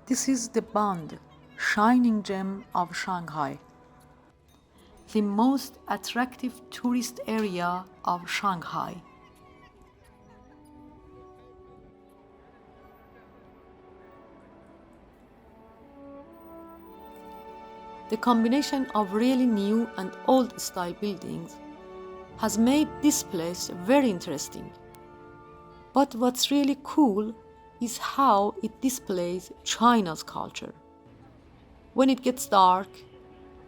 This is the Bund, shining gem of Shanghai, the most attractive tourist area of Shanghai. The combination of really new and old style buildings has made this place very interesting. But what's really cool is how it displays China's culture. When it gets dark,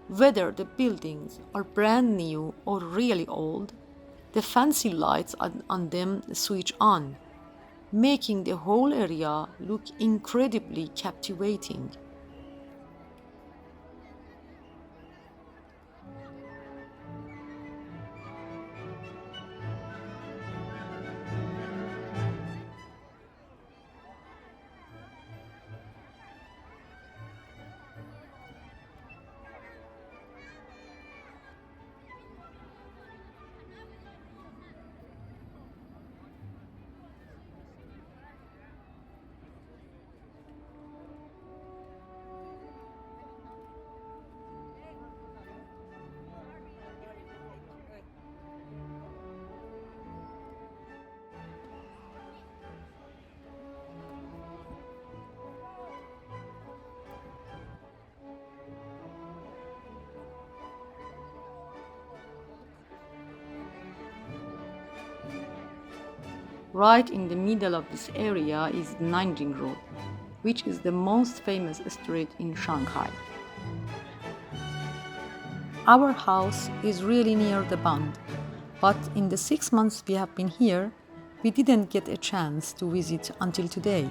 whether the buildings are brand new or really old, the fancy lights on them switch on, making the whole area look incredibly captivating. Right in the middle of this area is Nanjing Road, which is the most famous street in Shanghai. Our house is really near the Bund, but in the 6 months we have been here, we didn't get a chance to visit until today.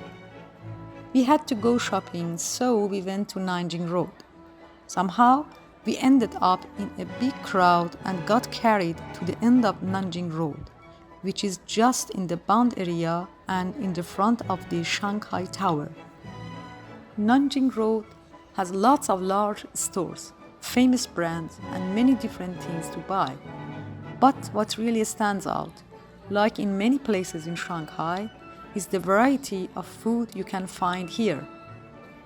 We had to go shopping, so we went to Nanjing Road. Somehow, we ended up in a big crowd and got carried to the end of Nanjing Road, which is just in the Bund area and in the front of the Shanghai Tower. Nanjing Road has lots of large stores, famous brands, and many different things to buy. But what really stands out, like in many places in Shanghai, is the variety of food you can find here.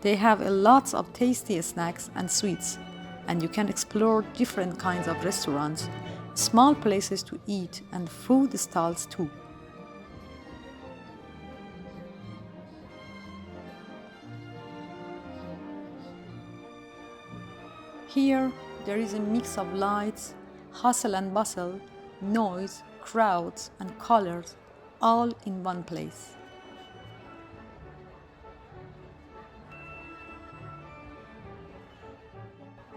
They have a lot of tasty snacks and sweets, and you can explore different kinds of restaurants, small places to eat, and food stalls too. Here, there is a mix of lights, hustle and bustle, noise, crowds, and colors, all in one place.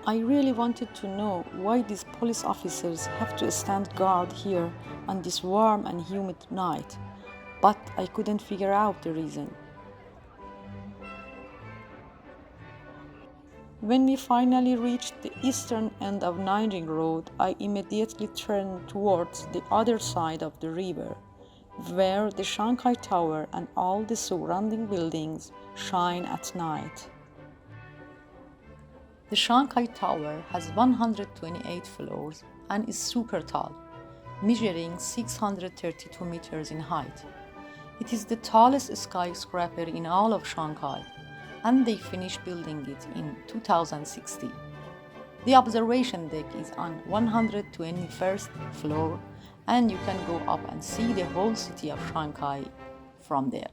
I really wanted to know why these police officers have to stand guard here on this warm and humid night, but I couldn't figure out the reason. When we finally reached the eastern end of Nanjing Road, I immediately turned towards the other side of the river, where the Shanghai Tower and all the surrounding buildings shine at night. The Shanghai Tower has 128 floors and is super tall, measuring 632 meters in height. It is the tallest skyscraper in all of Shanghai, and they finished building it in 2016. The observation deck is on 121st floor, and you can go up and see the whole city of Shanghai from there.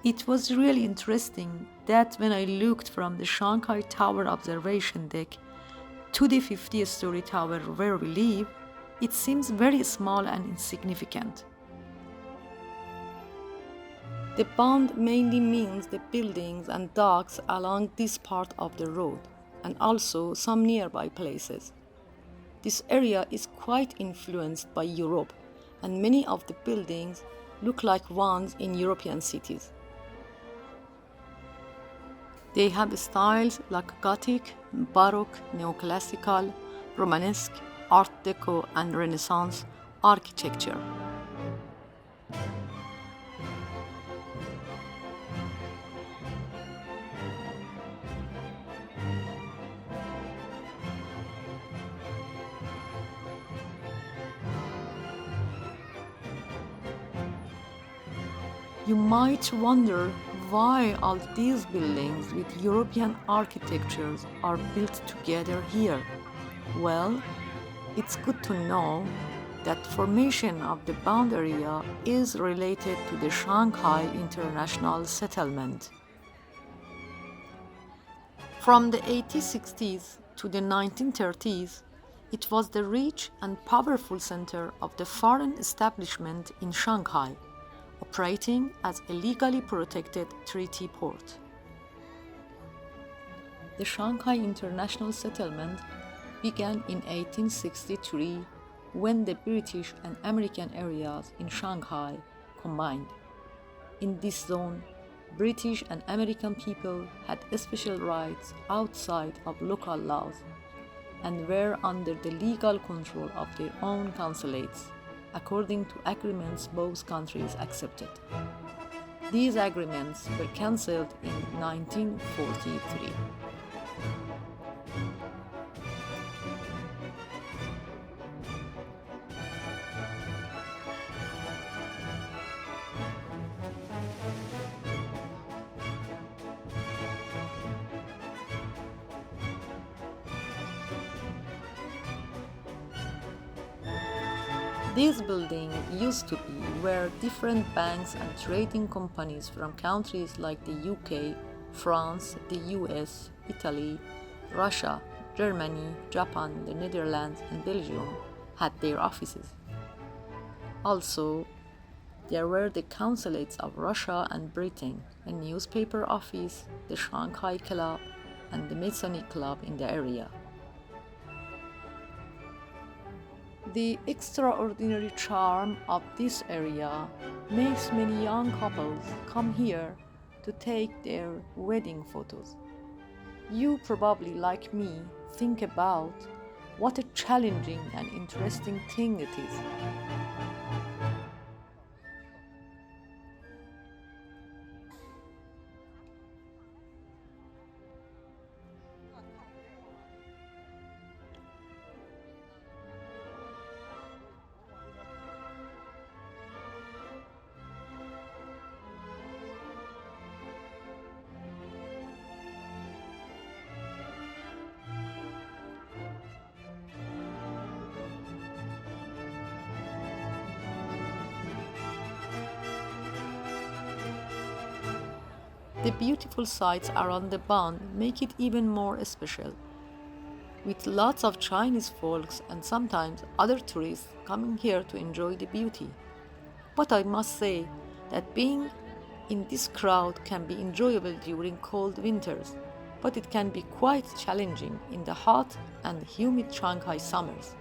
It was really interesting that when I looked from the Shanghai Tower observation deck to the 50-story tower where we live, it seems very small and insignificant. The Bund mainly means the buildings and docks along this part of the road, and also some nearby places. This area is quite influenced by Europe, and many of the buildings look like ones in European cities. They have styles like Gothic, Baroque, Neoclassical, Romanesque, Art Deco, and Renaissance architecture. You might wonder why all these buildings with European architectures are built together here? Well, it's good to know that formation of the Bund area is related to the Shanghai international settlement. From the 1860s to the 1930s, it was the rich and powerful center of the foreign establishment in Shanghai, operating as a legally protected treaty port. The Shanghai International Settlement began in 1863 when the British and American areas in Shanghai combined. In this zone, British and American people had special rights outside of local laws and were under the legal control of their own consulates, according to agreements both countries accepted. These agreements were cancelled in 1943. This building used to be where different banks and trading companies from countries like the UK, France, the US, Italy, Russia, Germany, Japan, the Netherlands, and Belgium had their offices. Also, there were the consulates of Russia and Britain, a newspaper office, the Shanghai Club, and the Masonic Club in the area. The extraordinary charm of this area makes many young couples come here to take their wedding photos. You probably, like me, think about what a challenging and interesting thing it is. The beautiful sights around the Bund make it even more special, with lots of Chinese folks and sometimes other tourists coming here to enjoy the beauty. But I must say that being in this crowd can be enjoyable during cold winters, but it can be quite challenging in the hot and humid Shanghai summers.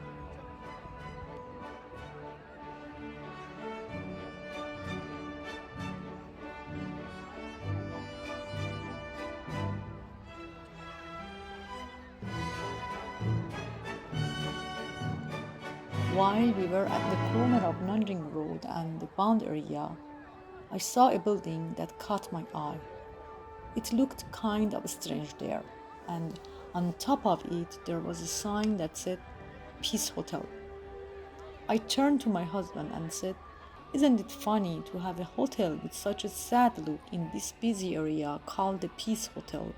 While we were at the corner of Nanjing Road and the Bund area, I saw a building that caught my eye. It looked kind of strange there, and on top of it there was a sign that said Peace Hotel. I turned to my husband and said, "Isn't it funny to have a hotel with such a sad look in this busy area called the Peace Hotel?"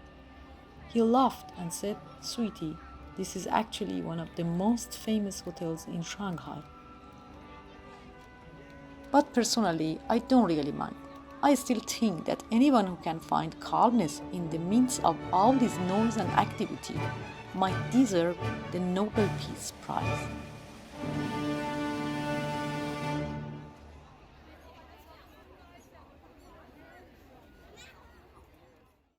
He laughed and said, "Sweetie, this is actually one of the most famous hotels in Shanghai." But personally, I don't really mind. I still think that anyone who can find calmness in the midst of all this noise and activity might deserve the Nobel Peace Prize.